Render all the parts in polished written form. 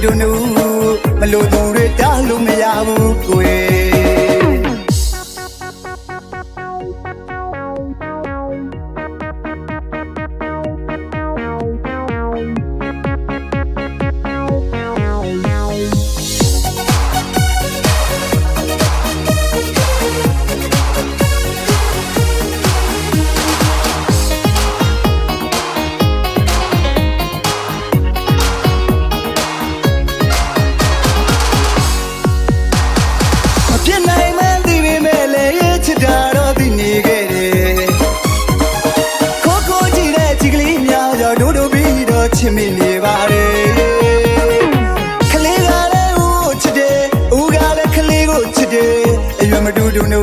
တူနူမလို့သူတွေတားလို့မရဘူးကိုယ်ချစ်မိနေပါလေခလေးကလည်းဦးချစ်တယ်ဦးကလည်းခလေးကိုချစ်တယ်အရွယ်မတူတူနူ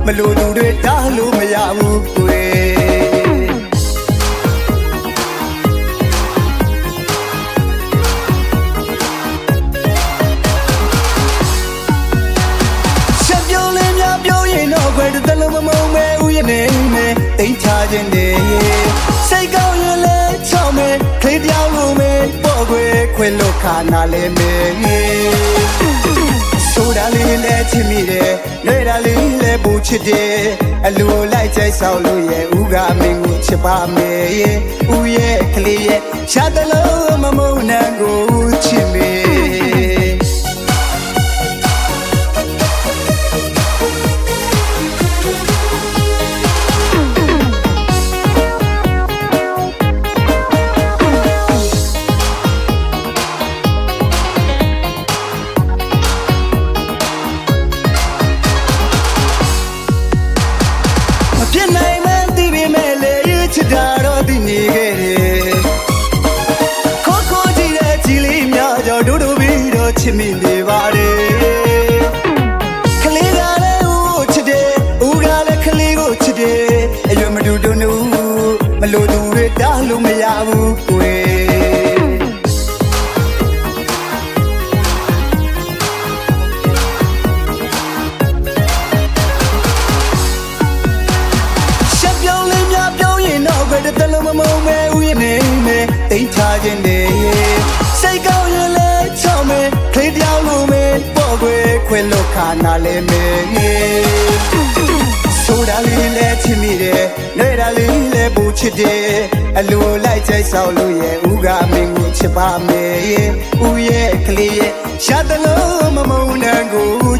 မလို့သူတွေတားလို့မရဘူးကွယ်ချက်ပြုံးလေးများပြောရင်တော့ခွဲတစ်လုံးမမုံမဲဦးရနေမဲတိတ်ချခြင်းနေစိတ်ကောင်းရင်လည်းချောင်းမဲခလေးပြောင်းလို့မဲပေါ့ခွေခွေလို့ခါနာလဲမဲဆိုတာလေးလည်းချစ်မိတယ်လွယ်တာလေးလည်းပူချစ်တယ်အလိုလိုက်ကြိုက်ဆောင်လို့ရဲ့ဦးကမင်းကိုချစ်ပါမယ်ဦးရဲ့ကလေးရဲ့ရှားတလုံးမမုန်းနံကိုချစ်မေဖြစ်နိုင်မှန်းသိပေမဲ့လေချစ်တာတော့သိနေခဲ့တယ်ခိုးခိုးကြည့်တဲ့ကြည်လေးများကြောင့်ဒူဒူပြီးတော့ချစ်မိနေပါတယ်ခလေးကလည်းဦးချစ်တယ်ဦးကလည်းခလေးကိုချစ်တယ်အရွယ်မတူတူနူမလို့သူတွေတားလို့မရဘူးကွယ်တလုံးမမုံမဲဦးရနေမဲတိတ်ချခြင်းနေစိတ်ကောင်းရင်လည်းချောင်းမဲခလေးပြောင်းလို့မဲပေါ့ခွေခွေလို့ခါနာလဲမဲဆိုတာလေးလည်းချစ်မိတယ်လွယ်တာလေးလည်းပူချစ်တယ်အလိုလိုက်ကြိုက်ဆောင်လို့ရဲ့ဦးကမင်းကိုချစ်ပါမယ်ဦးရဲ့ကလေးရဲ့ရှားတလုံးမမုံနံကို